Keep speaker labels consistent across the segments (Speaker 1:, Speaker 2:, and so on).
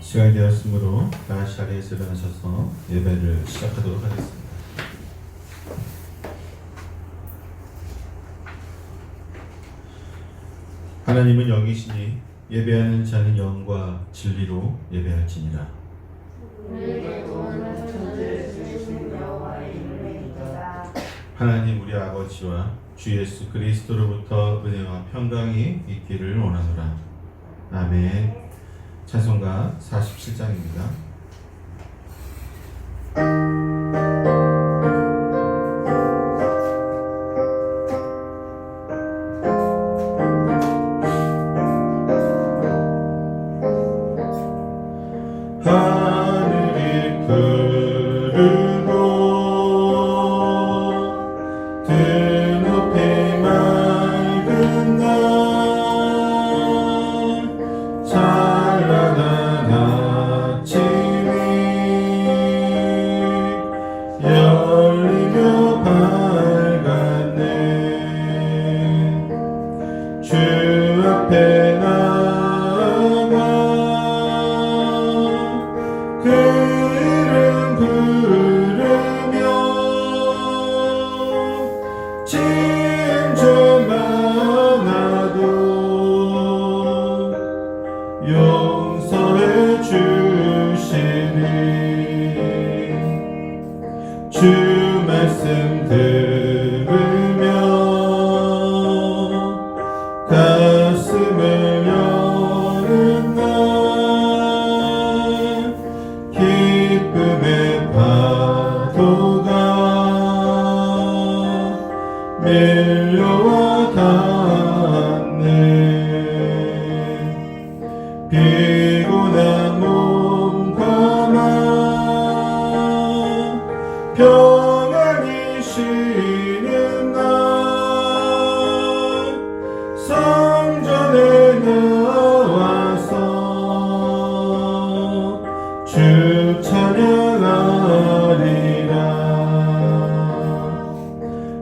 Speaker 1: 시간이 되었으므로 다시 자리에서 일어나셔서 예배를 시작하도록 하겠습니다. 하나님은 영이시니 예배하는 자는 영과 진리로 예배할지니라. 하나님 우리 아버지와 주 예수 그리스도로부터 은혜와 평강이 있기를 원하노라. 아멘. 찬송가 47장입니다. 하늘이 푸르고 드높이 맑은 날 찬란한 아침이 열리며 밝았네. 주 앞에 나가 그 이름 부르며 지은 죄 많아도 용서해 주시니 주 말씀 들으며 가슴을 여는 날 기쁨의 파도가 밀려와 닿네. 피곤한 몸과 맘 평안히 쉬는 날 성전에 나와서 주 찬양하리라.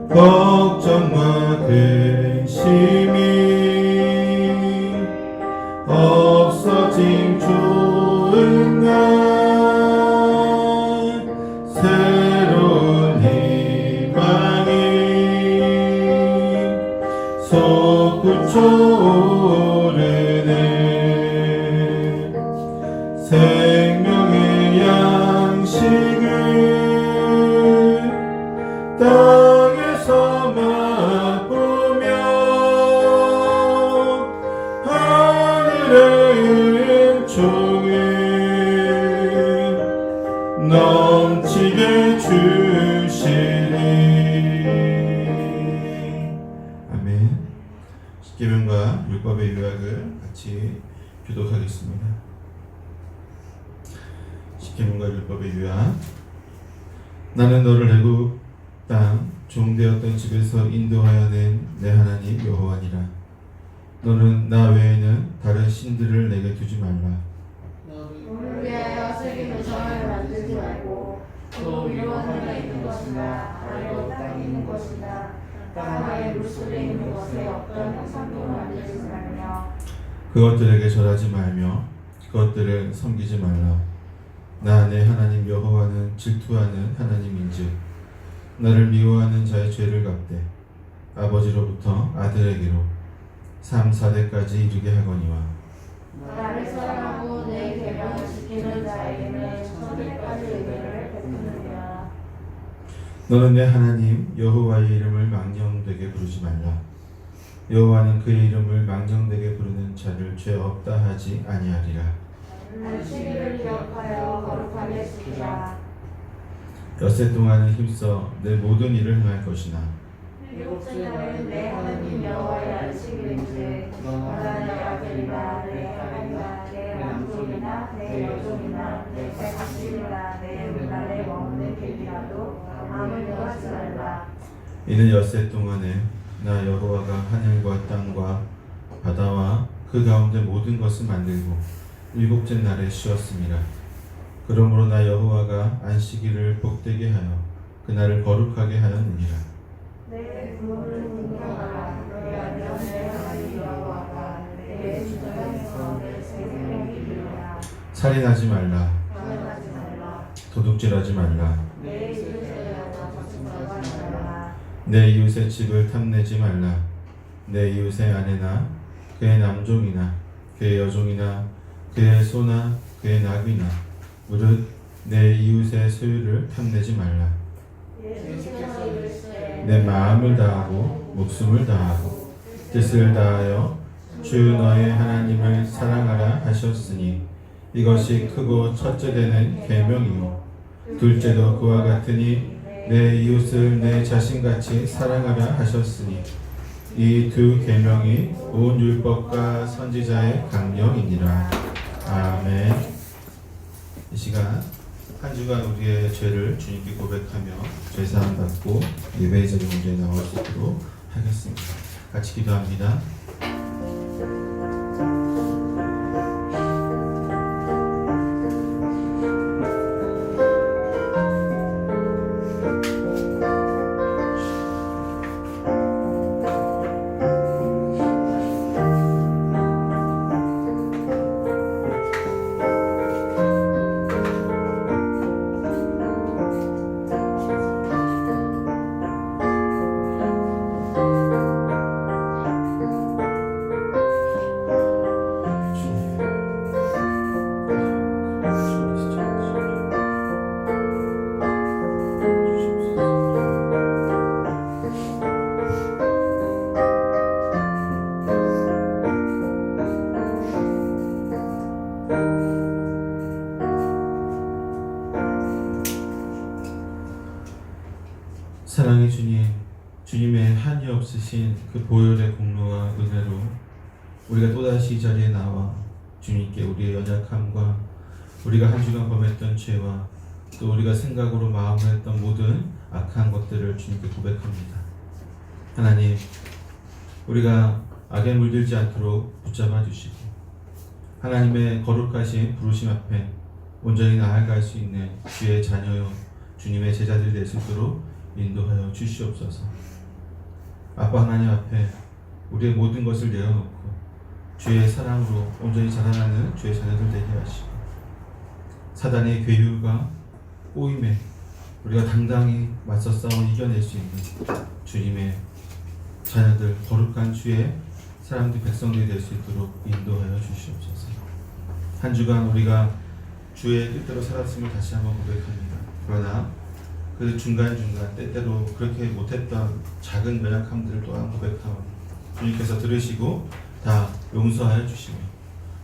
Speaker 1: 걱정과 근심이 없어진 좋은 날 새로운 희망이 솟구쳐 오르네. 생명의 양식을 땅에서 맛보며 하늘의 은총을 넘치게 주시니. 아멘. 십계명과 율법의 요약을 같이 교독하겠습니다. 십계명과 율법의 요약. 나는 너를 애굽 땅 종되었던 집에서 인도하여 낸 내 하나님 여호와니라. 너는 나 외에는 다른 신들을 내게 두지 말라.
Speaker 2: 너를 위하여 새기는 성을 만들지 말고 또 위로하는 있는 것이나 아래로 땅에 있는 것이나 땅 아래 물속에 있는 것에 어떤 형상도 만들지 말며
Speaker 1: 그것들에게 절하지 말며 그것들을 섬기지 말라. 나 내 하나님 여호와는 질투하는 하나님인즉 나를 미워하는 자의 죄를 갚되 아버지로부터 아들에게로 3, 4대까지 이르게 하거니와
Speaker 2: 나를 사랑하고 내 계명을 지키는 자에게는 천대까지 은혜를 베푸느니라.
Speaker 1: 너는 내 하나님 여호와의 이름을 망령되게 부르지 말라. 여호와는 그의 이름을 망령되게 부르는 자를 죄 없다 하지 아니하리라.
Speaker 2: 안식일을 기억하여 거룩하게 지키라.
Speaker 1: 엿새 동안은 힘써 내 모든 일을 행할 것이나
Speaker 2: 일곱째 날은 내 하나님 여호와의 안식일인즉 너나 내 아들이나 내 아들이나 내 남종이나 내 여종이나 내 자식이나 내 은날에 먹는 길이라도 아무도 하지 말라.
Speaker 1: 이는 엿새 동안에 나 여호와가 하늘과 땅과 바다와 그 가운데 모든 것을 만들고 일곱째 날에 쉬었음이라. 그러므로 나 여호와가 안식일을 복되게 하여 그날을 거룩하게 하였느니라.
Speaker 2: 내 구원을 공경하라. 왜냐하면 내 하나님 여호와가 내 주전에서 내 생명이 이루라.
Speaker 1: 살인하지 말라.
Speaker 2: 살인하지 말라.
Speaker 1: 도둑질하지 말라.
Speaker 2: 내 이웃에 거짓말하지 말라.
Speaker 1: 내 이웃의 집을 탐내지 말라. 내 이웃의 아내나 그의 남종이나 그의 여종이나 그의 소나 그의 낙이나 무릇 내 이웃의 소유를 탐내지 말라.
Speaker 2: 예수께서 이르시되
Speaker 1: 내 마음을 다하고 목숨을 다하고 뜻을 다하여 주 너의 하나님을 사랑하라 하셨으니 이것이 크고 첫째 되는 계명이요 둘째도 그와 같으니 내 이웃을 내 자신같이 사랑하라 하셨으니 이 두 계명이 온 율법과 선지자의 강령이니라. 아멘. 이 시간 한 주간 우리의 죄를 주님께 고백하며 죄사함 받고 예배의 자리 문제에 나올 수 있도록 하겠습니다. 같이 기도합니다. 사랑의 주님, 주님의 한이 없으신 그 보혈의 공로와 은혜로 우리가 또다시 이 자리에 나와 주님께 우리의 연약함과 우리가 한 주간 범했던 죄와 또 우리가 생각으로 마음으로 했던 모든 악한 것들을 주님께 고백합니다. 하나님, 우리가 악에 물들지 않도록 붙잡아 주시고 하나님의 거룩하신 부르심 앞에 온전히 나아갈 수 있는 주의 자녀요 주님의 제자들이 될 수 있도록 인도하여 주시옵소서. 아빠 하나님 앞에 우리의 모든 것을 내어놓고 주의 사랑으로 온전히 자라나는 주의 자녀들 되게 하시고 사단의 괴유가 꼬임에 우리가 당당히 맞서 싸워 이겨낼 수 있는 주님의 자녀들, 거룩한 주의 사람들, 백성들이 될 수 있도록 인도하여 주시옵소서. 한 주간 우리가 주의 뜻대로 살았음을 다시 한번 고백합니다. 그러나 그 중간중간 때때로 그렇게 못했던 작은 연약함들을 또한 고백하오 주님께서 들으시고 다 용서하여 주시며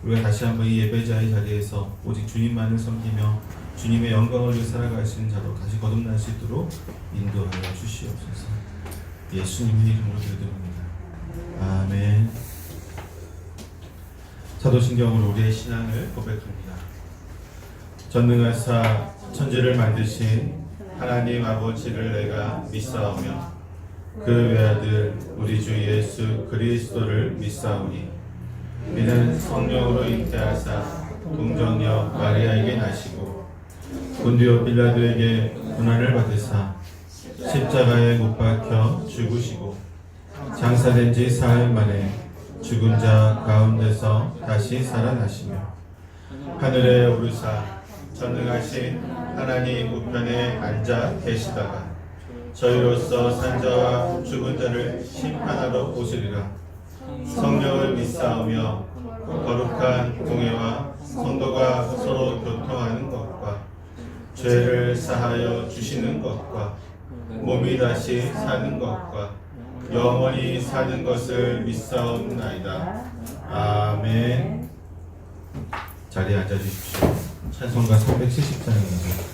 Speaker 1: 우리가 다시 한번 이 예배자의 자리에서 오직 주님만을 섬기며 주님의 영광을 위해 살아갈 수 있는 자로 다시 거듭날 수 있도록 인도하여 주시옵소서. 예수님의 이름으로 기도드립니다. 아멘. 사도신경으로 우리의 신앙을 고백합니다. 전능하사 천지를 만드신 하나님 아버지를 내가 믿사오며 그 외아들 우리 주 예수 그리스도를 믿사오니 이는 성령으로 잉태하사 동정녀 마리아에게 나시고 본디오 빌라도에게 고난을 받으사 십자가에 못 박혀 죽으시고 장사된 지 사흘 만에 죽은 자 가운데서 다시 살아나시며 하늘에 오르사 전능하신 하나님 우편에 앉아 계시다가 저희로서 산자와 죽은 자를 심판하러 오시리라. 성령을 믿사오며 거룩한 공회와 성도가 서로 교통하는 것과 죄를 사하여 주시는 것과 몸이 다시 사는 것과 영원히 사는 것을 믿사옵나이다. 아멘. 자리에 앉아주십시오. 찬송가 370장입니다.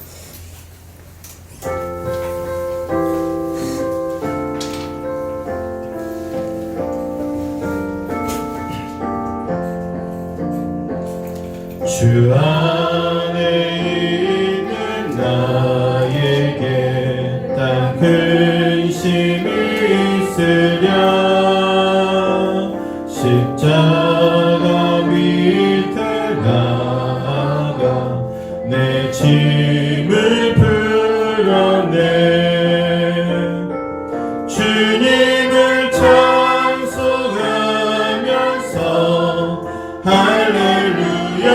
Speaker 1: 주 안에 있는 나에게 단 근심이 있으랴 십자가 밑에 나아가 내 짐을 풀어내 주님을 찬송하면서 할렐루야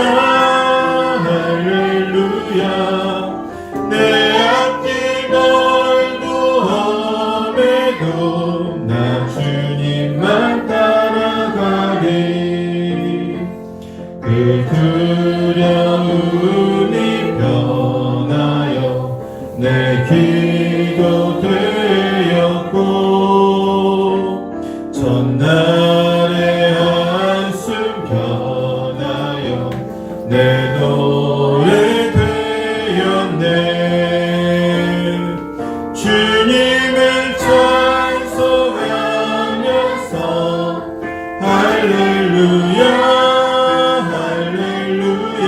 Speaker 1: 나의 한숨 변하여 내 노래 되었네. 주님을 찬송하면서 할렐루야 할렐루야.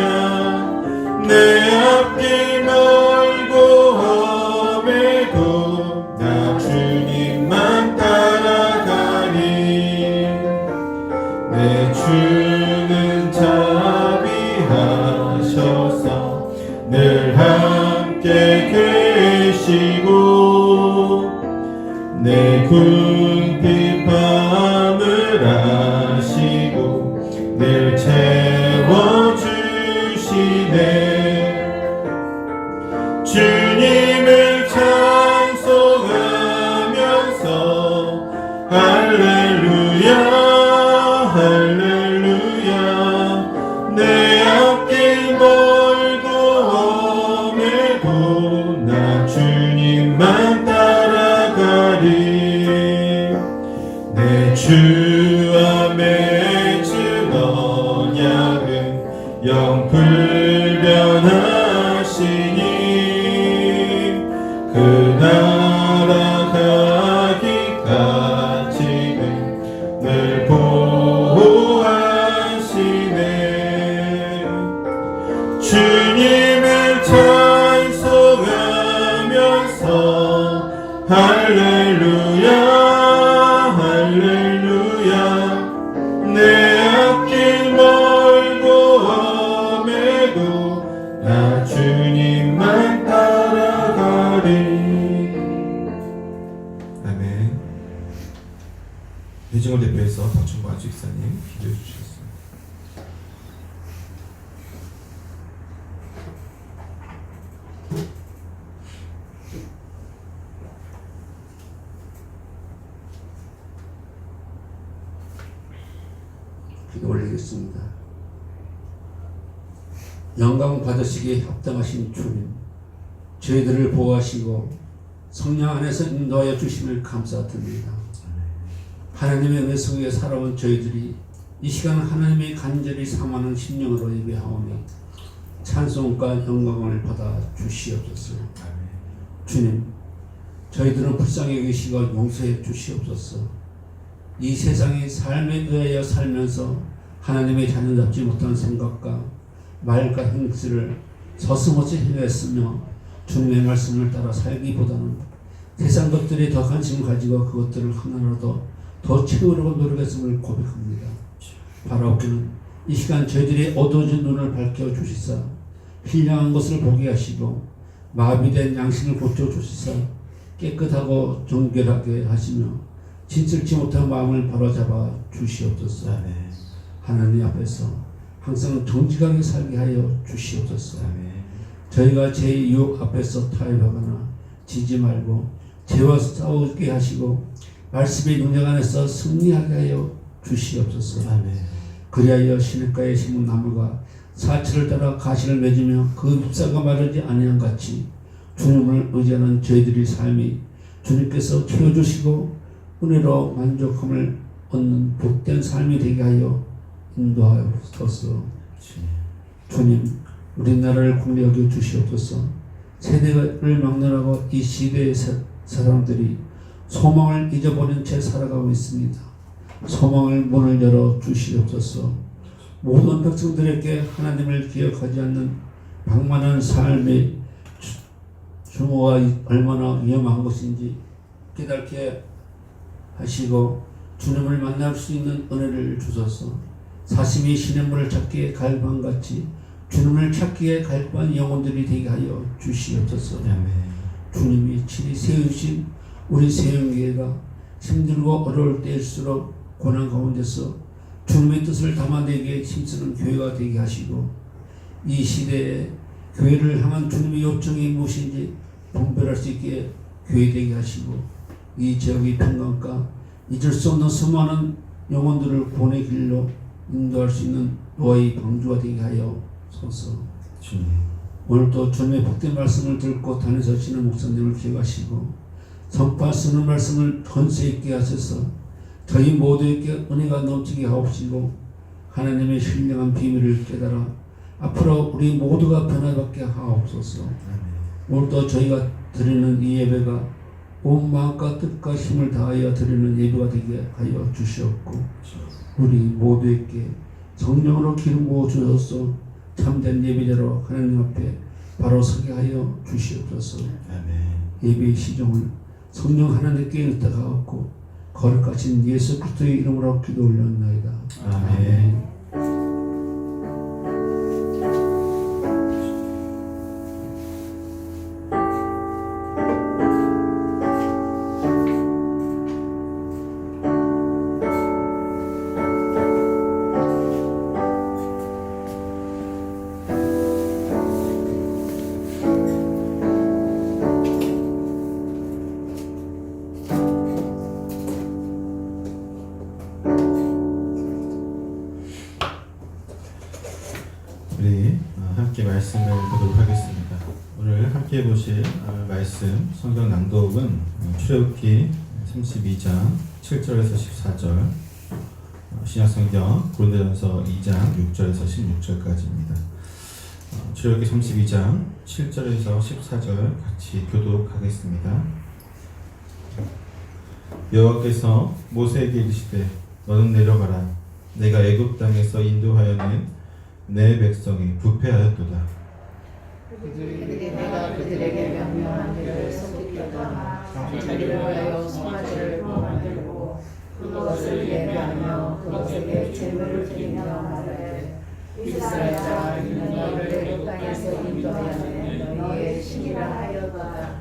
Speaker 1: 내 앞길 멀고 험해도 나 주님만 따라가리. 내 주는 자비하셔서 늘 함께 계시고 내 궁핍함을 아시고 늘 채워주시네. 주님을 찬송하면서 할렐루야 할렐루야. 내 앞길 멀고 험해도 나 주님만 따라가리. 내 주와 맺은 언약은 영 불변하시니 그 나라 가기까지는 늘 보호하시네. 주님을 찬송하면서 할렐루야 할렐루야. 내 앞길 멀고 험해도 나 주님만 따라가리. 아멘. 회중을 대표해서 박충구 안수기사님 기도해 주시겠습니다.
Speaker 3: 기도 올리겠습니다. 영광 받으시기에 합당하신 주님, 저희들을 보호하시고 성령 안에서 인도하여 주심을 감사드립니다. 하나님의 은혜 속에 살아온 저희들이 이 시간 하나님의 간절히 사모하는 심령으로 예배하오니 찬송과 영광을 받아 주시옵소서. 주님, 저희들은 불쌍히 계시고 용서해 주시옵소서. 이 세상의 삶에 의하여 살면서 하나님의 자녀답지 못한 생각과 말과 행실을 서슴없이 행했으며 주님의 말씀을 따라 살기보다는 세상 것들에 더 관심을 가지고 그것들을 하나라도 더 채우려고 노력했음을 고백합니다. 바라옵기는 이 시간 저희들의 어두워진 눈을 밝혀주시사 신령한 것을 보게 하시고 마비된 양심을 고쳐주시사 깨끗하고 정결하게 하시며 진실치 못한 마음을 바로잡아 주시옵소서. 하나님 앞에서 항상 정직하게 살게 하여 주시옵소서. 저희가 제 유혹 앞에서 타협하거나 지지 말고 죄와 싸우게 하시고 말씀의 능력 안에서 승리하게 하여 주시옵소서. 그리하여 시냇가에 심은 나무가 사철을 따라 가시를 맺으며 그 잎사가 마르지 아니한 같이 주님을 의지하는 저희들의 삶이 주님께서 채워주시고 은혜로 만족함을 얻는 복된 삶이 되게 하여 인도하옵소서. 주님, 우리나라를 공략해 주시옵소서. 세대를 막론하고 이 시대의 사람들이 소망을 잊어버린 채 살아가고 있습니다. 소망을 문을 열어 주시옵소서. 모든 백성들에게 하나님을 기억하지 않는 방만한 삶의 추모가 얼마나 위험한 것인지 깨닫게 하시고 주님을 만날 수 있는 은혜를 주소서. 사심이 시냇물을 찾기에 갈망같이 주님을 찾기에 갈구한 영혼들이 되게 하여 주시옵소서. 주님이 친히 세우신 우리 세영교회가 힘들고 어려울 때일수록 고난 가운데서 주님의 뜻을 담아내기에 힘쓰는 교회가 되게 하시고 이 시대에 교회를 향한 주님의 요청이 무엇인지 분별할 수 있게 교회 되게 하시고 이 지역의 평강과 잊을 수 없는 수많은 영혼들을 본의 길로 인도할 수 있는 노아의 방주가 되게 하여 소서. 오늘도 주님의 복된 말씀을 듣고 다니시는 목사님을 기억하시고 선포하시는 말씀을 건세 있게 하셔서 저희 모두에게 은혜가 넘치게 하옵시고 하나님의 신령한 비밀을 깨달아 앞으로 우리 모두가 변화받게 하옵소서. 오늘도 저희가 드리는 이 예배가 온 마음과 뜻과 힘을 다하여 드리는 예배가 되게 하여 주시옵고 우리 모두에게 성령으로 기름 부어 주셔서 참된 예배자로 하나님 앞에 바로 서게 하여 주시옵소서. 예배의 시종을 성령 하나님께 의탁하옵고 거룩하신 예수 그리스도의 이름으로 기도 올렸나이다.
Speaker 1: 아멘. 우리 함께 말씀을 보도록 하겠습니다. 오늘 함께 보실 말씀 성경 낭독은 출애굽기 32장 7절에서 14절, 신약성경 고린도전서 2장 6절에서 16절까지입니다. 출애굽기 32장 7절에서 14절 같이 교독하겠습니다. 여호와께서 모세에게 이르시되 너는 내려가라. 내가 애굽 땅에서 인도하여낸 내 백성이 부패하였도다.
Speaker 2: 그들이 내가 그들에게 명령한 일을 섬기려다가 자기를 위하여 송아지를 만들고 그것을 예배하며 그것에게 제물을 드리며 말하되 이스라엘 자가 있는 너를 애굽 땅에서 인도하여낸 너희의 신이라 하였도다.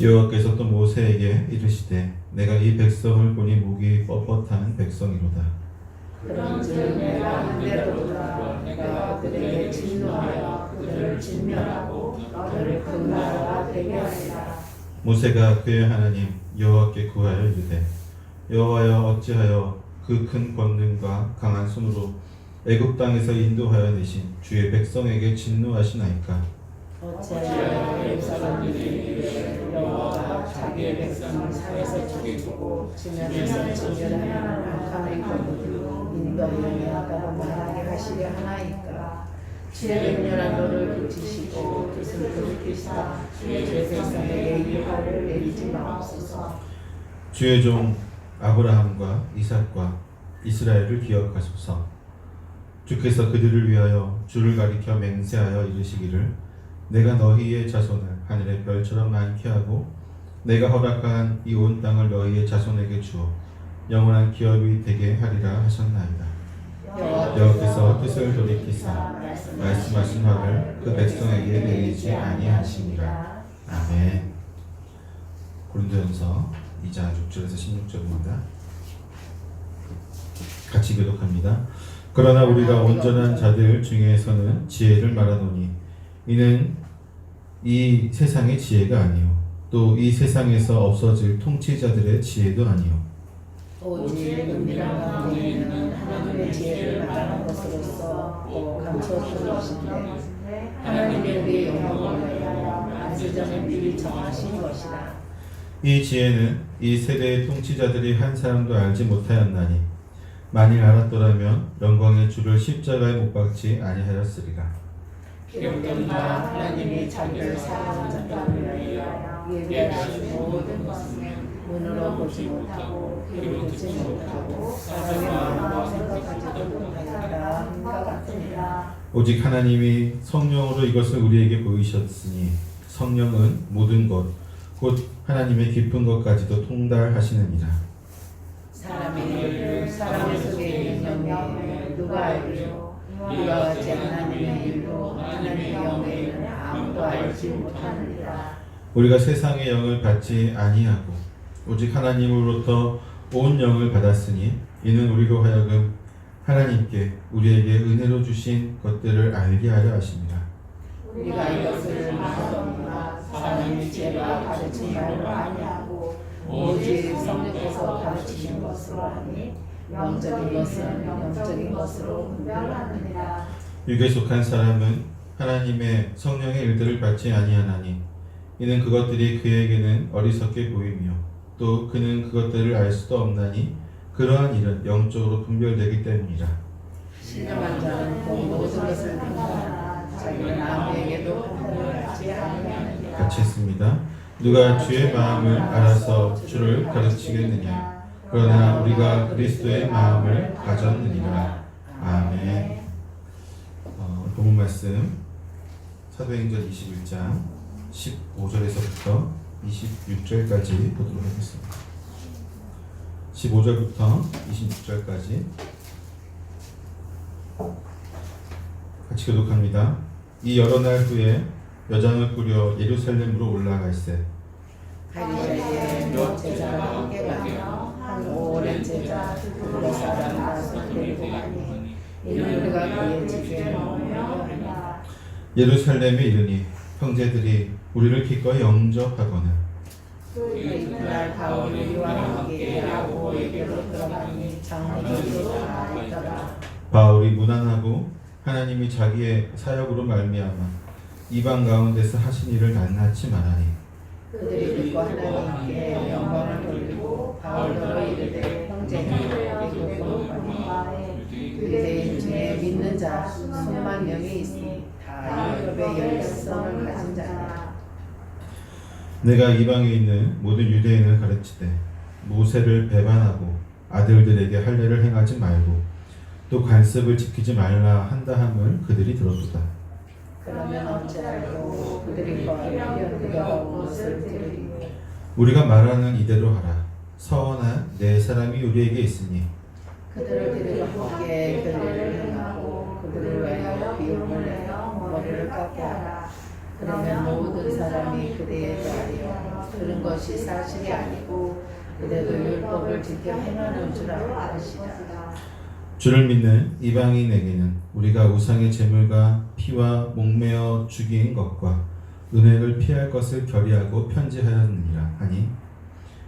Speaker 1: 여호와께서 또 모세에게 이르시되 내가 이 백성을 보니 목이 뻣뻣한 백성이로다.
Speaker 2: 그런즉 내가 한 대로라. 내가 그들에게 진노하여 그들을 진멸하고 너를 큰 나라가 되게 하리라.
Speaker 1: 모세가 그의 하나님 여호와께 구하여 이르되 여호와여 어찌하여 그 큰 권능과 강한 손으로 애굽 땅에서 인도하여 내신 주의 백성에게 진노하시나이까?
Speaker 2: 어찌하여 애굽 사람들이 여호와가 자기의 백성을 산에서 죽이고 지면에서 진멸하는 악함의 권능으로 인도하였다고 말하게 하시려 하나이까? 지혜 능렬한 너를 그치시고 뜻을 돌이키사 주의 백성에게 이 화를 내리지 마옵소서.
Speaker 1: 주의 종 아브라함과 이삭과 이스라엘을 기억하소서. 주께서 그들을 위하여 주를 가리켜 맹세하여 이르시기를 내가 너희의 자손을 하늘의 별처럼 많게 하고 내가 허락한 이 온 땅을 너희의 자손에게 주어 영원한 기업이 되게 하리라 하셨나이다. 여호와께서 뜻을 돌이키사 말씀하신 화를 그 백성에게 내리지 아니하시니라. 아멘. 고린도전서 2장 6절에서 16절입니다. 같이 교독합니다. 그러나 우리가 온전한 자들 중에서는 지혜를 말하노니 이는 이 세상의 지혜가 아니요 또 이 세상에서 없어질 통치자들의 지혜도 아니요
Speaker 2: 오직 은밀한 가운데 있는 하나님의 지혜를 말하는 것으로서 꼭 감춰둔 것인데 하나님의 우리의 영광을 위하여 안수전에 미리 정하신 것이라.
Speaker 1: 이 지혜는 이 세대의 통치자들이 한 사람도 알지 못하였나니 만일 알았더라면 영광의 주를 십자가에 못 박지 아니하였으리라.
Speaker 2: 기록된바 하나님이 자기를 사랑하는 자들을 위하여 예비하신 모든 것은 눈으로 보지 못하고 귀로 듣지 못하고 사람의 마음으로 생각하지도 못하였다 함과 같으니라.
Speaker 1: 오직 하나님이 성령으로 이것을 우리에게 보이셨으니 성령은 모든 것 곧 하나님의 깊은 것까지도 통달하시느니라.
Speaker 2: 사람의 일을 사람 속에 있는 영광을 누가 알리요? 이와 같이 하나님의 일도 하나님의 영에는 아무도 알지 못하느니라.
Speaker 1: 우리가 세상의 영을 받지 아니하고 오직 하나님으로부터 온 영을 받았으니 이는 우리로 하여금 하나님께 우리에게 은혜로 주신 것들을 알게 하려 하심이라.
Speaker 2: 우리가 이것을 말하노라. 사람의 지혜가 가르친 말을 아니하고 오직 성령께서 가르치신 것으로 하니 영적인 것은 영적인 것으로 분별하느니라.
Speaker 1: 육에 속한 사람은 하나님의 성령의 일들을 받지 아니하나니 이는 그것들이 그에게는 어리석게 보이며 또 그는 그것들을 알 수도 없나니 그러한 일은 영적으로 분별되기 때문이라.
Speaker 4: 신령한 자는 본 모든 것을 평가하나 자기는 아무에게도 판단을 하지 아니하느니라.
Speaker 1: 같이 했습니다. 누가 주의 마음을 알아서 주를 가르치겠느냐? 그러나 우리가 그리스도의 마음을 가졌느니라. 아멘. 본문 말씀 사도행전 21장 15절에서부터 26절까지 보도록 하겠습니다. 15절부터 26절까지 같이 교독합니다. 이 여러 날 후에 여장을 꾸려 예루살렘으로 올라갈세.
Speaker 4: 갈릴리에 몇 제자가 함께 가며 한 오랜 제자 두 사람 다섯 데리고 가니 이는 우리가 그의 집에 머물며 하니라.
Speaker 1: 예루살렘에 이르니 형제들이 우리를 기꺼이 영접하거늘
Speaker 4: 그 이튿날 바울이 우리와 함께 야고보에게로 들어가니 장로들도 다 있더라.
Speaker 1: 바울이 무난하고 하나님이 자기의 사역으로 말미암아 이방 가운데서 하신 일을 낱낱이 말하니
Speaker 4: 그들이 듣고 하나님께 영광을 돌리고 바울로 이르되 형제여 우리 보고 바에 유대인 중에 믿는 자 수만 명이 있으니 다 율법의 열성을 가진 자라.
Speaker 1: 내가 이방에 있는 모든 유대인을 가르치되 모세를 배반하고 아들들에게 할례를 행하지 말고 또 관습을 지키지 말라 한다 함을 그들이 들었도다.
Speaker 4: 그러면 어찌하고 그들이 거하면 그가 온 것을 들으리요.
Speaker 1: 우리가 말하는 이대로 하라. 서원한 네 사람이 우리에게 있으니
Speaker 4: 그들을 데리고 함께 결례를 행하고 그들을 위하여 비용을 내어 머리를 깎게 하라. 그러면 모든 사람이 그대에 대하여 들은 것이 사실이 아니고 그대도 율법을 지켜 행하는 줄 알고 아시라.
Speaker 1: 주를 믿는 이방인에게는 우리가 우상의 제물과 피와 목매어 죽인 것과 은혜를 피할 것을 결의하고 편지하였느니라 하니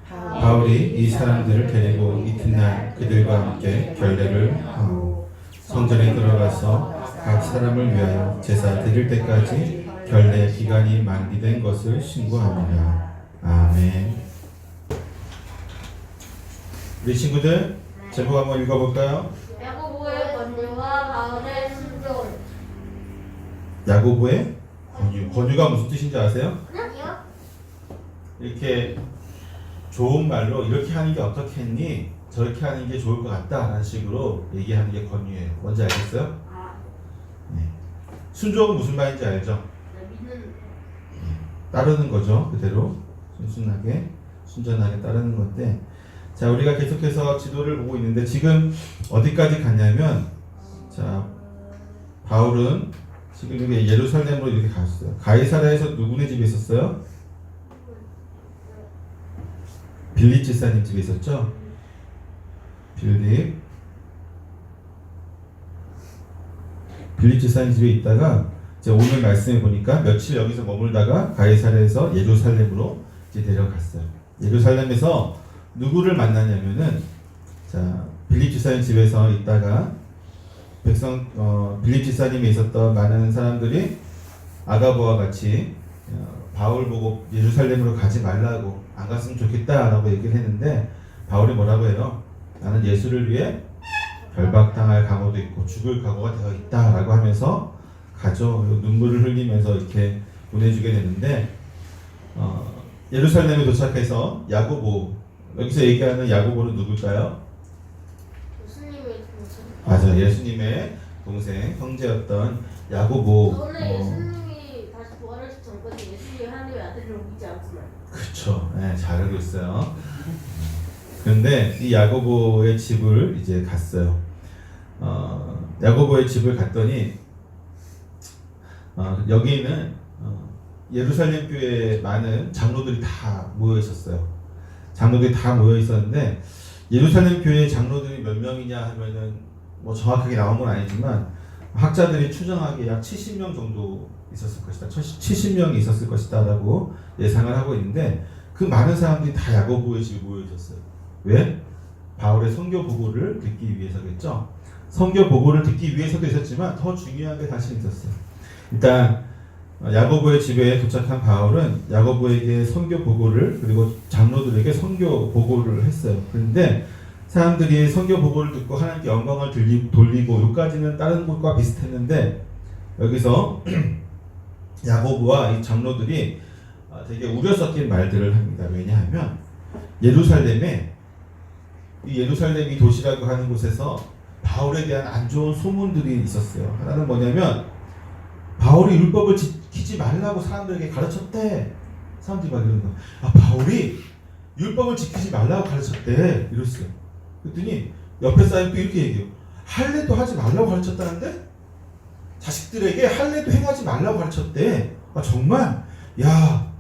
Speaker 1: 바울이 이 사람들을 데리고 이튿날 그들과 함께 결례를 하고 성전에 들어가서 각 사람을 위하여 제사 드릴 때까지 결례 기간이 만기된 것을 신고하느니라. 아멘. 우리 친구들 제목 한번 읽어볼까요?
Speaker 2: 야고보의 권유와 바울의 순종.
Speaker 1: 야고보의 권유. 권유가 무슨 뜻인지 아세요?
Speaker 2: 아니요.
Speaker 1: 이렇게 좋은 말로 이렇게 하는 게 어떻겠니? 저렇게 하는 게 좋을 것 같다 라는 식으로 얘기하는 게 권유예요. 뭔지 알겠어요? 네. 순종은 무슨 말인지 알죠? 따르는 거죠. 그대로 순순하게 순전하게 따르는 건데, 자 우리가 계속해서 지도를 보고 있는데 지금 어디까지 갔냐면, 자 바울은 지금 이렇게 예루살렘으로 이렇게 갔어요. 가이사랴에서 누구네 집에 있었어요? 빌립 집사님 집에 있었죠. 빌립 집사님 집에 있다가 이제 오늘 말씀해 보니까 며칠 여기서 머물다가 가이사랴에서 예루살렘으로 이제 내려갔어요. 예루살렘에서 누구를 만나냐면은, 자 빌립 집사님 집에서 있다가 빌립 집사님이 있었던 많은 사람들이 아가보와 같이 바울 보고 예루살렘으로 가지 말라고, 안 갔으면 좋겠다라고 얘기를 했는데 바울이 뭐라고 해요? 나는 예수를 위해 결박당할 각오도 있고 죽을 각오가 되어 있다라고 하면서 가죠. 눈물을 흘리면서 이렇게 보내주게 되는데, 예루살렘에 도착해서 야고보, 여기서 얘기하는 야고보는 누굴까요?
Speaker 2: 예수님의 동생.
Speaker 1: 맞아, 예수님의 동생, 형제였던 야고보.
Speaker 2: 원래 예수님이 다시 부활하실 전까지 예수님이 하나님의 아들이라고 믿지 않지만.
Speaker 1: 그렇죠. 네, 잘 알고 있어요. 그런데 이 야고보의 집을 이제 갔어요. 야고보의 집을 갔더니 여기는 예루살렘 교회에 많은 장로들이 다 모여 있었어요. 장로들이 다 모여 있었는데 예루살렘 교회 장로들이 몇 명이냐 하면은 뭐 정확하게 나온 건 아니지만 학자들이 추정하기에 약 70명 정도 있었을 것이다. 70명이 있었을 것이다라고 예상을 하고 있는데, 그 많은 사람들이 다 야고보의 집에 모여 있었어요. 왜? 바울의 선교 보고를 듣기 위해서겠죠. 선교 보고를 듣기 위해서도 있었지만 더 중요한 게 사실 있었어요. 일단 야고보의 집에 도착한 바울은 야고보에게 선교 보고를, 그리고 장로들에게 선교 보고를 했어요. 그런데 사람들이 선교 보고를 듣고 하나님께 영광을 돌리고 여기까지는 다른 곳과 비슷했는데 여기서 야고보와 이 장로들이 되게 우려 섞인 말들을 합니다. 왜냐하면 예루살렘이 도시라고 하는 곳에서 바울에 대한 안 좋은 소문들이 있었어요. 하나는 뭐냐면 바울이 율법을 지키지 말라고 사람들에게 가르쳤대. 사람들이 막 이러는 거야. 바울이 율법을 지키지 말라고 가르쳤대. 이랬어요. 그랬더니 옆에 사람도 이렇게 얘기해요. 할례도 하지 말라고 가르쳤다는데? 자식들에게 할례도 행하지 말라고 가르쳤대. 정말? 야,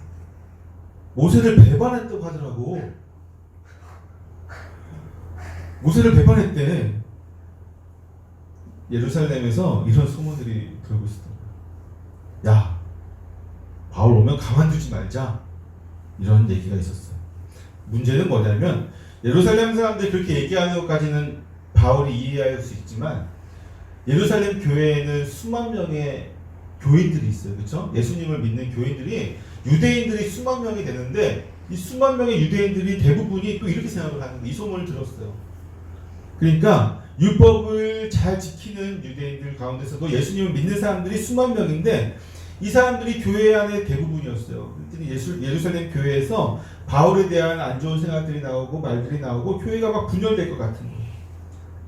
Speaker 1: 모세를 배반했다고 하더라고. 모세를 배반했대. 예루살렘에서 이런 소문들이 돌고 있었던 거야. 야, 바울 오면 가만두지 말자. 이런 얘기가 있었어요. 문제는 뭐냐면 예루살렘 사람들이 그렇게 얘기하는 것까지는 바울이 이해할 수 있지만 예루살렘 교회에는 수만 명의 교인들이 있어요. 그렇죠? 예수님을 믿는 교인들이 유대인들이 수만 명이 되는데 이 수만 명의 유대인들이 대부분이 또 이렇게 생각을 하는 거예요. 이 소문을 들었어요. 그러니까 율법을 잘 지키는 유대인들 가운데서도 예수님을 믿는 사람들이 수만 명인데 이 사람들이 교회 안에 대부분이었어요. 그랬더니 예루살렘 교회에서 바울에 대한 안 좋은 생각들이 나오고 말들이 나오고 교회가 막 분열될 것 같은 거예요.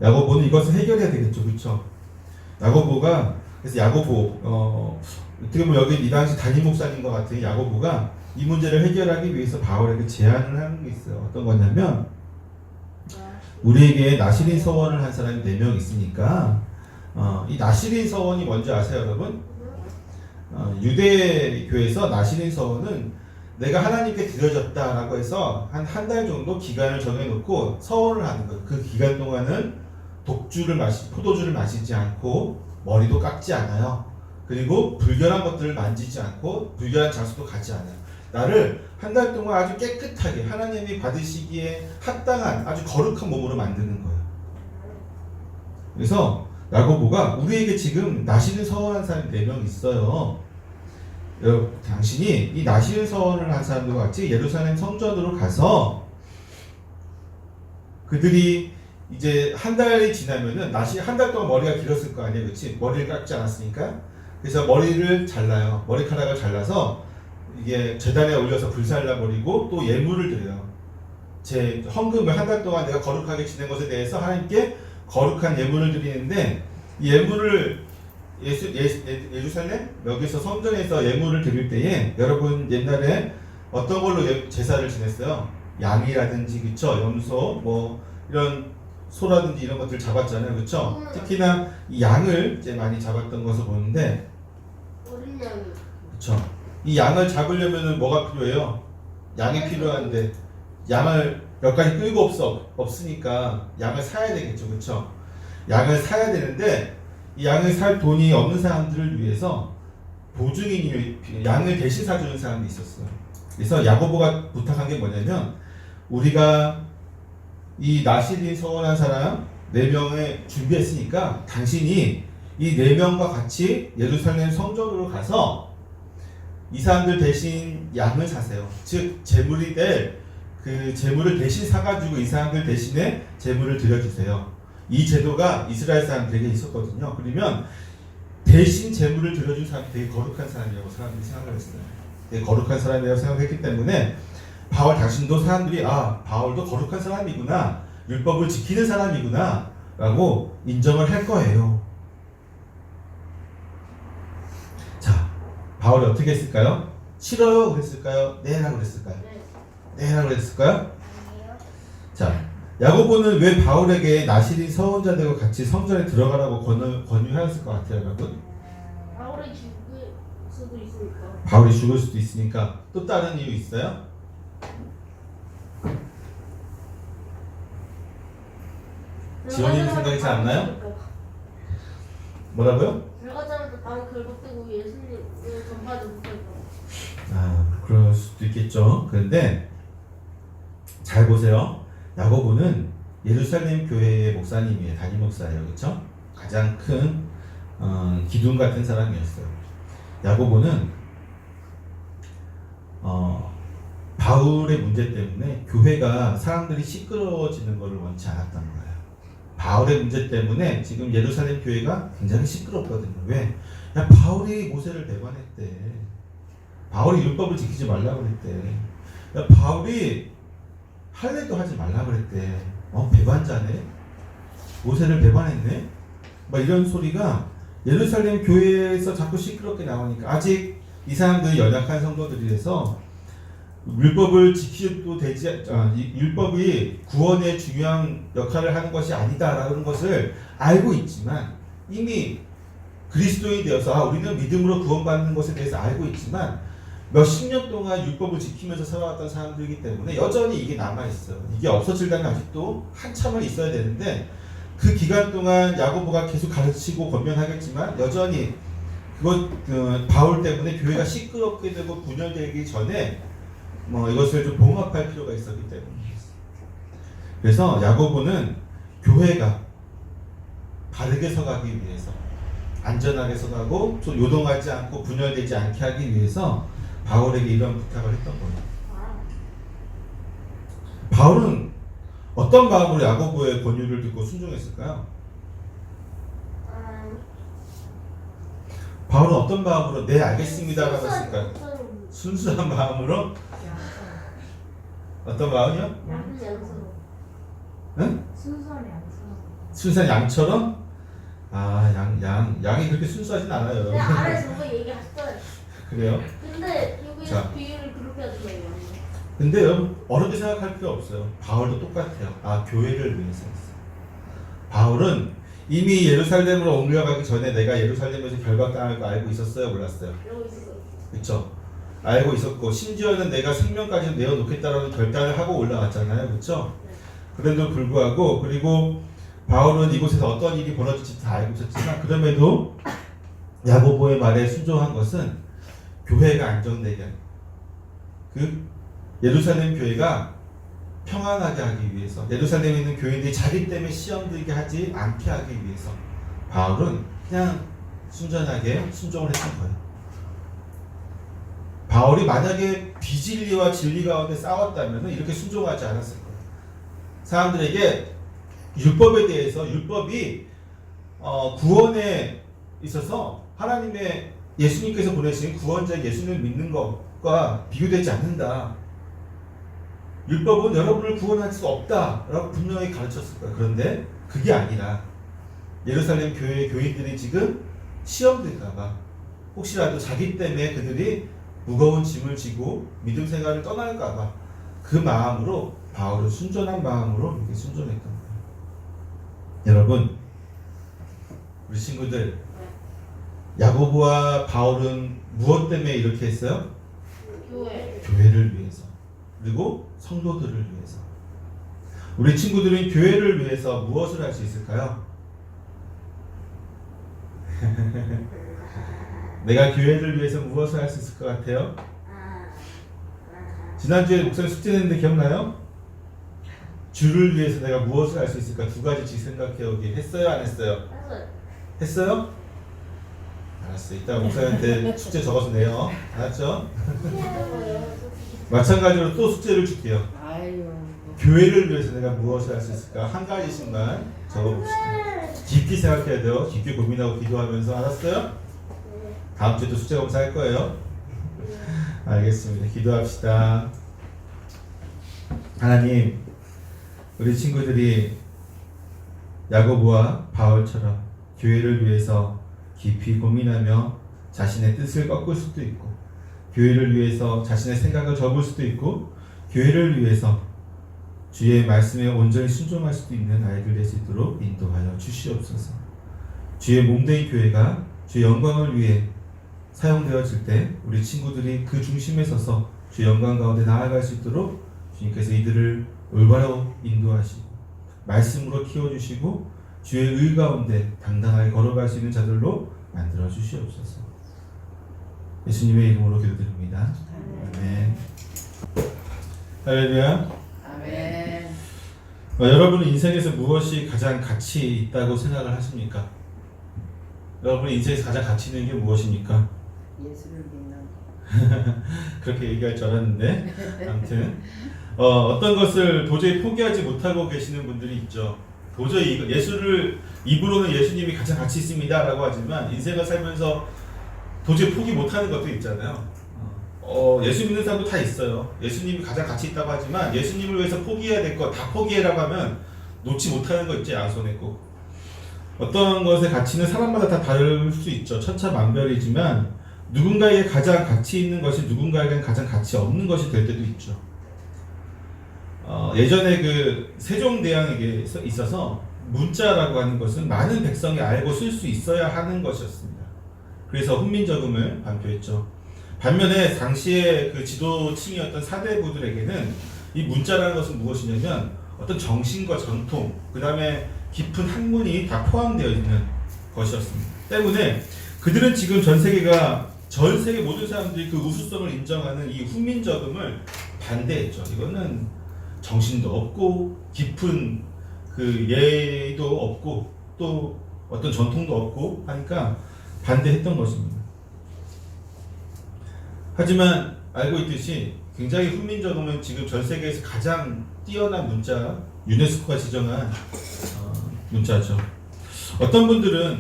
Speaker 1: 야고보는 이것을 해결해야 되겠죠. 그렇죠? 야고보가 그래서 야고보 어떻게 보면 여기 이 당시 담임 목사님 것 같은 야고보가 이 문제를 해결하기 위해서 바울에게 제안을 하는 게 있어요. 어떤 거냐면 우리에게 나시린 서원을 한 사람이 4명 있으니까 이 나시린 서원이 뭔지 아세요, 여러분? 유대교에서 나시린 서원은 내가 하나님께 드려졌다라고 해서 한 달 정도 기간을 정해놓고 서원을 하는 거예요. 그 기간 동안은 포도주를 마시지 않고 머리도 깎지 않아요. 그리고 불결한 것들을 만지지 않고 불결한 장소도 가지 않아요. 나를 한 달 동안 아주 깨끗하게 하나님이 받으시기에 합당한 아주 거룩한 몸으로 만드는 거예요. 그래서 야고보가 우리에게 지금 나시는 서원한 사람이 4명 있어요. 당신이 이 나시는 서원을 한 사람들과 같이 예루살렘 성전으로 가서 그들이 이제 한 달이 지나면은 한 달 동안 머리가 길었을 거 아니에요, 그렇지? 머리를 깎지 않았으니까. 그래서 머리를 잘라요. 머리카락을 잘라서 이게 제단에 올려서 불살라 버리고 또 예물을 드려요. 제 헌금을 한 달 동안 내가 거룩하게 지낸 것에 대해서 하나님께 거룩한 예물을 드리는데 이 예물을 예루살렘 여기서 성전에서 예물을 드릴 때에 여러분 옛날에 어떤 걸로 제사를 지냈어요? 양이라든지 그쵸? 염소 뭐 이런 소라든지 이런 것들 잡았잖아요, 그쵸? 특히나 이 양을 이제 많이 잡았던 것을 보는데
Speaker 2: 어린 양이.
Speaker 1: 그쵸? 이 양을 잡으려면은 뭐가 필요해요? 양이 필요한데 양을 여기까지 끌고 없으니까 양을 사야 되겠죠, 그쵸? 양을 사야 되는데 이 양을 살 돈이 없는 사람들을 위해서 보증인이 양을 대신 사주는 사람이 있었어요. 그래서 야고보가 부탁한 게 뭐냐면 우리가 이 나시린 서원한 사람 4명을 준비했으니까 당신이 이 4명과 같이 예루살렘 성전으로 가서 이 사람들 대신 양을 사세요. 즉 제물이 될 그 제물을 대신 사가지고 이 사람들 대신에 제물을 드려주세요. 이 제도가 이스라엘 사람들에게 있었거든요. 그러면 대신 제물을 드려준 사람이 되게 거룩한 사람이라고 사람들이 생각을 했어요. 되게 거룩한 사람이라고 생각했기 때문에 바울 당신도 사람들이 바울도 거룩한 사람이구나, 율법을 지키는 사람이구나 라고 인정을 할 거예요. 자, 바울이 어떻게 했을까요? 싫어요 그랬을까요? 네 라고 그랬을까요? 네 라고 그랬을까요?
Speaker 2: 아니요.
Speaker 1: 자, 야고보는 왜 바울에게 나시린 서원자들과 같이 성전에 들어가라고 권유하였을 것 같아요, 여러분?
Speaker 2: 바울이 죽을 수도 있으니까.
Speaker 1: 바울이 죽을 수도 있으니까. 또 다른 이유 있어요? 지원님 생각이 잘 안 나요? 뭐라고요?
Speaker 2: 들어가자마자 바로 긁어뜨고 예수님을 전파하지 못할 거.
Speaker 1: 그럴 수도 있겠죠. 그런데 잘 보세요. 야고보는 예루살렘 교회의 목사님이에요. 담임 목사예요. 그렇죠? 가장 큰 기둥 같은 사람이었어요. 야고보는 바울의 문제 때문에 교회가 사람들이 시끄러워지는 것을 원치 않았던 거예요. 바울의 문제 때문에 지금 예루살렘 교회가 굉장히 시끄럽거든요. 왜? 야, 바울이 모세를 배반했대. 바울이 율법을 지키지 말라고 그랬대. 야, 바울이 할례도 하지 말라고 그랬대. 배반자네. 모세를 배반했네. 막 이런 소리가 예루살렘 교회에서 자꾸 시끄럽게 나오니까 아직 이 사람들이 연약한 성도들이라서 율법을 지키도 되지, 율법이 구원의 중요한 역할을 하는 것이 아니다라는 것을 알고 있지만 이미 그리스도인이 되어서 우리는 믿음으로 구원받는 것에 대해서 알고 있지만 몇십 년 동안 율법을 지키면서 살아왔던 사람들이기 때문에 여전히 이게 남아있어요. 이게 없어지려면 아직도 한참을 있어야 되는데 그 기간 동안 야고보가 계속 가르치고 권면하겠지만 여전히 바울 때문에 교회가 시끄럽게 되고 분열되기 전에 이것을 좀 봉합할 필요가 있었기 때문입니다. 그래서 야고보는 교회가 바르게 서가기 위해서 안전하게 서가고 좀 요동하지 않고 분열되지 않게 하기 위해서 바울에게 이런 부탁을 했던 거예요. 바울은 어떤 마음으로 야고보의 권유를 듣고 순종했을까요? 바울은 어떤 마음으로 네 알겠습니다라고 했을까요? 순수한 마음으로? 어떤 마음이요? 응? 순수한 양처럼? 양이 그렇게 순수하진 않아요.
Speaker 2: 네, 아래 저거 얘기했어요.
Speaker 1: 그래요?
Speaker 2: 근데 여기서
Speaker 1: 자.
Speaker 2: 비유를 그렇게 하는 거예요.
Speaker 1: 근데 여러분 어렵게 생각할 필요 없어요. 바울도 똑같아요. 교회를 위해서 했어요. 바울은 이미 예루살렘으로 옮겨가기 전에 내가 예루살렘에서 결박당할 거 알고 있었어요? 몰랐어요?
Speaker 2: 이러고 있었어요.
Speaker 1: 그렇죠? 알고 있었고 심지어는 내가 생명까지 내어놓겠다라는 결단을 하고 올라갔잖아요. 그렇죠? 그런데도 불구하고 그리고 바울은 이곳에서 어떤 일이 벌어질지 다 알고 있었지만 그럼에도 야고보의 말에 순종한 것은 교회가 안정되게 예루살렘 교회가 평안하게 하기 위해서 예루살렘에 있는 교인들이 자기 때문에 시험 들게 하지 않게 하기 위해서 바울은 그냥 순전하게 순종을 했던 거예요. 바울이 만약에 비진리와 진리 가운데 싸웠다면 이렇게 순종하지 않았을 거예요. 사람들에게 율법에 대해서 율법이 구원에 있어서 하나님의 예수님께서 보내신 구원자 예수님을 믿는 것과 비교되지 않는다. 율법은 여러분을 구원할 수 없다라고 분명히 가르쳤을 거예요. 그런데 그게 아니라 예루살렘 교회의 교인들이 지금 시험될까봐 혹시라도 자기 때문에 그들이 무거운 짐을 지고 믿음 생활을 떠날까봐 그 마음으로 바울은 순전한 마음으로 이렇게 순종했던 거예요. 여러분, 우리 친구들, 야고보와 바울은 무엇 때문에 이렇게 했어요? 교회를 위해서, 그리고 성도들을 위해서. 우리 친구들은 교회를 위해서 무엇을 할 수 있을까요? 내가 교회를 위해서 무엇을 할 수 있을 것 같아요? 지난주에 목사님 숙제 냈는데 기억나요? 주를 위해서 내가 무엇을 할 수 있을까? 두 가지씩 생각해오기. 했어요? 안 했어요? 했어요? 알았어요. 이따 목사님한테 숙제 적어서 내요. 알았죠? 마찬가지로 또 숙제를 줄게요. 교회를 위해서 내가 무엇을 할 수 있을까? 한 가지씩만 적어봅시다. 깊이 생각해야 돼요. 깊이 고민하고 기도하면서. 알았어요? 다음 주에 또 숙제 검사할 거예요. 알겠습니다. 기도합시다. 하나님, 우리 친구들이 야고보와 바울처럼 교회를 위해서 깊이 고민하며 자신의 뜻을 꺾을 수도 있고, 교회를 위해서 자신의 생각을 접을 수도 있고, 교회를 위해서 주의 말씀에 온전히 순종할 수도 있는 아이들 될 수 있도록 인도하여 주시옵소서. 주의 몸된 교회가 주의 영광을 위해 사용되어질 때 우리 친구들이 그 중심에 서서 주의 영광 가운데 나아갈 수 있도록 주님께서 이들을 올바로 인도하시고 말씀으로 키워주시고 주의 의 가운데 당당하게 걸어갈 수 있는 자들로 만들어 주시옵소서. 예수님의 이름으로 기도드립니다. 아멘. 할렐루야.
Speaker 4: 아멘.
Speaker 1: 여러분은 인생에서 무엇이 가장 가치 있다고 생각을 하십니까? 여러분의 인생에서 가장 가치 있는 게 무엇입니까?
Speaker 4: 예수를 믿는
Speaker 1: 그렇게 얘기할 줄 알았는데 아무튼 어떤 것을 도저히 포기하지 못하고 계시는 분들이 있죠. 도저히 예수를 입으로는 예수님이 가장 가치 있습니다라고 하지만 인생을 살면서 도저히 포기 못하는 것도 있잖아요. 예수 믿는 사람도 다 있어요. 예수님이 가장 가치 있다고 하지만 예수님을 위해서 포기해야 될 거 다 포기해라고 하면 놓지 못하는 거 있지, 양손에 꼭. 어떤 것의 가치는 사람마다 다 다를 수 있죠. 천차만별이지만 누군가에게 가장 가치 있는 것이 누군가에게는 가장 가치 없는 것이 될 때도 있죠. 예전에 그 세종대왕에게 있어서 문자라고 하는 것은 많은 백성이 알고 쓸 수 있어야 하는 것이었습니다. 그래서 훈민저금을 발표했죠. 반면에 당시에 그 지도층이었던 사대부들에게는 이 문자라는 것은 무엇이냐면 어떤 정신과 전통, 그 다음에 깊은 학문이 다 포함되어 있는 것이었습니다. 때문에 그들은 지금 전 세계 모든 사람들이 그 우수성을 인정하는 이 훈민저금을 반대했죠. 이거는 정신도 없고 깊은 그 예도 없고 또 어떤 전통도 없고 하니까 반대했던 것입니다. 하지만 알고 있듯이 굉장히 훈민저금은 지금 전 세계에서 가장 뛰어난 문자, 유네스코가 지정한 문자죠. 어떤 분들은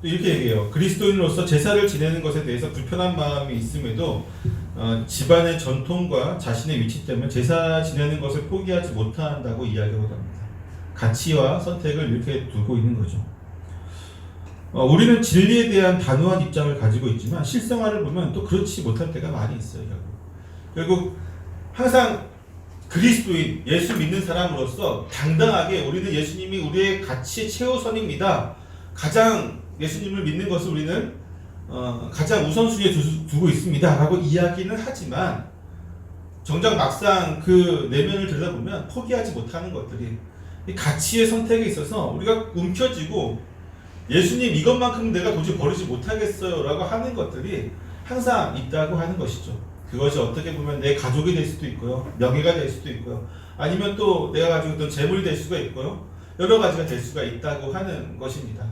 Speaker 1: 또 이렇게 얘기해요. 그리스도인으로서 제사를 지내는 것에 대해서 불편한 마음이 있음에도 집안의 전통과 자신의 위치 때문에 제사 지내는 것을 포기하지 못한다고 이야기하고 합니다. 가치와 선택을 이렇게 두고 있는 거죠. 우리는 진리에 대한 단호한 입장을 가지고 있지만 실생활을 보면 또 그렇지 못할 때가 많이 있어요. 결국 항상 그리스도인, 예수 믿는 사람으로서 당당하게 우리는 예수님이 우리의 가치의 최우선입니다. 가장 예수님을 믿는 것을 우리는 가장 우선순위에 두고 있습니다 라고 이야기는 하지만 정작 막상 그 내면을 들여다보면 포기하지 못하는 것들이 이 가치의 선택에 있어서 우리가 움켜쥐고 예수님 이것만큼 내가 도저히 버리지 못하겠어요 라고 하는 것들이 항상 있다고 하는 것이죠. 그것이 어떻게 보면 내 가족이 될 수도 있고요, 명예가 될 수도 있고요, 아니면 또 내가 가지고 있던 재물이 될 수가 있고요, 여러 가지가 될 수가 있다고 하는 것입니다.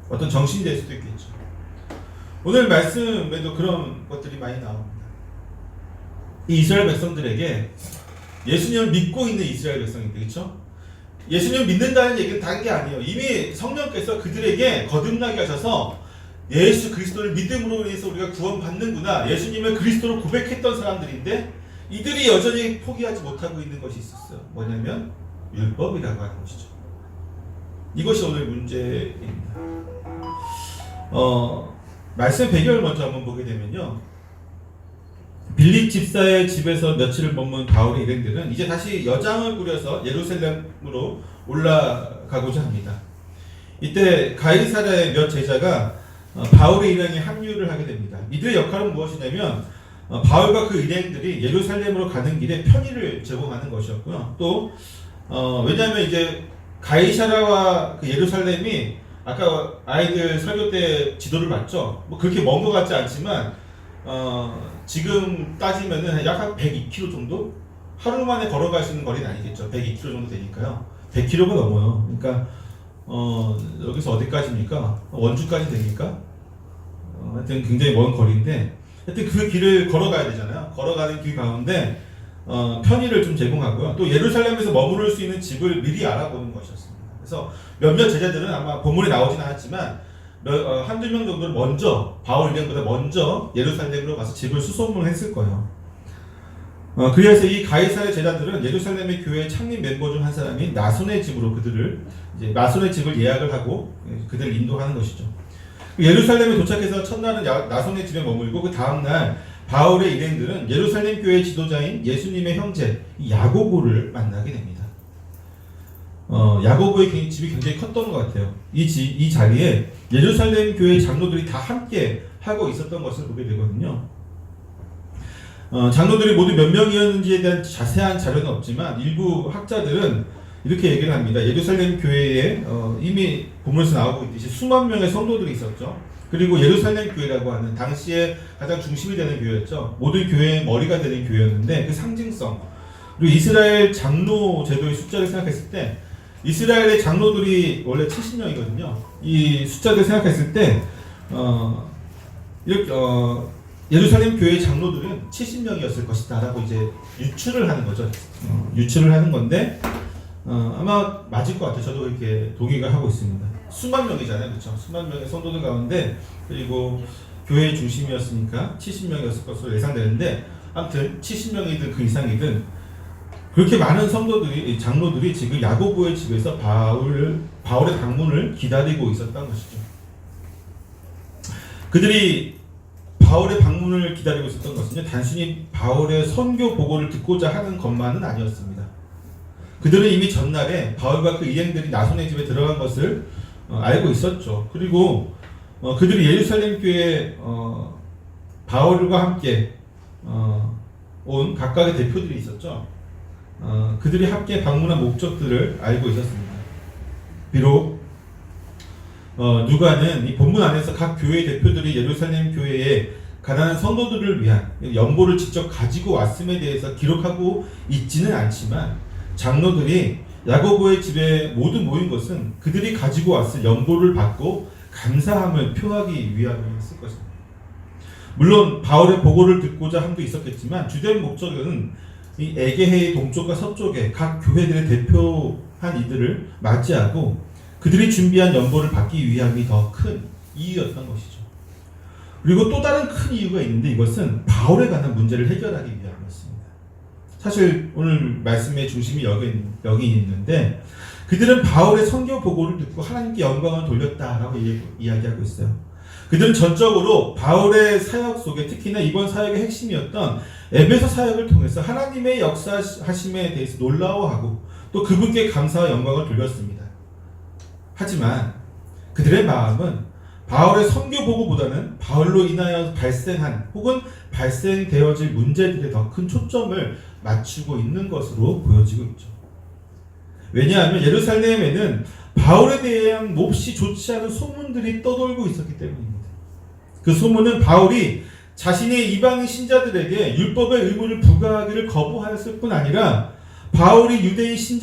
Speaker 1: 어떤 정신이 될 수도 있겠죠. 오늘 말씀에도 그런 것들이 많이 나옵니다. 이 이스라엘 백성들에게 예수님을 믿고 있는 이스라엘 백성인데, 그렇죠? 예수님을 믿는다는 얘기는 다른 게 아니에요. 이미 성령께서 그들에게 거듭나게 하셔서 예수 그리스도를 믿음으로 인해서 우리가 구원받는구나, 예수님을 그리스도로 고백했던 사람들인데 이들이 여전히 포기하지 못하고 있는 것이 있었어요. 뭐냐면 율법이라고 하는 것이죠. 이것이 오늘 문제입니다. 말씀 배경을 먼저 한번 보게 되면요, 빌립 집사의 집에서 며칠을 머문 바울의 일행들은 이제 다시 여장을 부려서 예루살렘으로 올라가고자 합니다. 이때 가이사랴의 몇 제자가 바울의 일행에 합류를 하게 됩니다. 이들의 역할은 무엇이냐면 바울과 그 일행들이 예루살렘으로 가는 길에 편의를 제공하는 것이었고요. 또 왜냐하면 이제 가이사랴와 그 예루살렘이 아까 아이들 설교 때 지도를 봤죠. 뭐 그렇게 먼 것 같지 않지만 지금 따지면은 약 한 102km 정도? 하루 만에 걸어갈 수 있는 거리는 아니겠죠. 102km 정도 되니까요. 100km가 넘어요. 그러니까 여기서 어디까지입니까? 원주까지 되니까 하여튼 굉장히 먼 거리인데, 하여튼 그 길을 걸어가야 되잖아요. 걸어가는 길 가운데 편의를 좀 제공하고요. 또 예루살렘에서 머무를 수 있는 집을 미리 알아보는 것이었습니다. 그래서 몇몇 제자들은 아마 본문에 나오진 않았지만 한두 명 정도를 먼저, 바울 일행보다 먼저 예루살렘으로 가서 집을 수소문을 했을 거예요. 그래서 이 가이사랴 제자들은 예루살렘의 교회 창립 멤버 중 한 사람인 나손의 집으로 이제 나손의 집을 예약을 하고 그들을 인도하는 것이죠. 예루살렘에 도착해서 첫날은 나손의 집에 머물고 그 다음날 바울의 일행들은 예루살렘 교회 지도자인 예수님의 형제 야고보를 만나게 됩니다. 야고보의 집이 굉장히 컸던 것 같아요. 이 자리에 예루살렘 교회 장로들이 다 함께 하고 있었던 것을 보게 되거든요. 장로들이 모두 몇 명이었는지에 대한 자세한 자료는 없지만 일부 학자들은 이렇게 얘기를 합니다. 예루살렘 교회에 이미 본문에서 나오고 있듯이 수만 명의 성도들이 있었죠. 그리고 예루살렘 교회라고 하는 당시에 가장 중심이 되는 교회였죠. 모든 교회의 머리가 되는 교회였는데 그 상징성, 그리고 이스라엘 장로 제도의 숫자를 생각했을 때 이스라엘의 장로들이 원래 70명이거든요. 이 숫자를 생각했을 때 이렇게 예루살렘 교회 장로들은 70명이었을 것이다라고 이제 유추를 하는 거죠. 유추를 하는 건데 아마 맞을 것 같아요. 저도 그렇게 동의가 하고 있습니다. 수만 명이잖아요, 그렇죠? 수만 명의 성도들 가운데 그리고 교회의 중심이었으니까 70명이었을 것으로 예상되는데 아무튼 70명이든 그 이상이든 그렇게 많은 성도들이 장로들이 지금 야고보의 집에서 바울의 방문을 기다리고 있었던 것이죠. 그들이 바울의 방문을 기다리고 있었던 것은요, 단순히 바울의 선교 보고를 듣고자 하는 것만은 아니었습니다. 그들은 이미 전날에 바울과 그 일행들이 나손의 집에 들어간 것을 알고 있었죠. 그리고 그들이 예루살렘 교회에 바울과 함께 온 각각의 대표들이 있었죠. 그들이 함께 방문한 목적들을 알고 있었습니다. 비록 누가는 이 본문 안에서 각 교회 대표들이 예루살렘 교회에 가난한 성도들을 위한 연보를 직접 가지고 왔음에 대해서 기록하고 있지는 않지만 장로들이 야고보의 집에 모두 모인 것은 그들이 가지고 왔을 연보를 받고 감사함을 표하기 위함이었을 것입니다. 물론 바울의 보고를 듣고자 함도 있었겠지만 주된 목적은 이 에게해의 동쪽과 서쪽에 각 교회들의 대표한 이들을 맞이하고 그들이 준비한 연보를 받기 위함이 더 큰 이유였던 것이죠. 그리고 또 다른 큰 이유가 있는데 이것은 바울에 관한 문제를 해결하기 위함이었습니다. 사실 오늘 말씀의 중심이 여기 있는데 그들은 바울의 선교 보고를 듣고 하나님께 영광을 돌렸다라고 이야기하고 있어요. 그들은 전적으로 바울의 사역 속에 특히나 이번 사역의 핵심이었던 에베소 사역을 통해서 하나님의 역사하심에 대해서 놀라워하고 또 그분께 감사와 영광을 돌렸습니다. 하지만 그들의 마음은 바울의 선교 보고보다는 바울로 인하여 발생한 혹은 발생되어질 문제들에 더 큰 초점을 맞추고 있는 것으로 보여지고 있죠. 왜냐하면 예루살렘에는 바울에 대한 몹시 좋지 않은 소문들이 떠돌고 있었기 때문입니다. 그 소문은 바울이 자신의 이방인 신자들에게 율법의 의무를 부과하기를 거부하였을 뿐 아니라 바울이 유대인 신자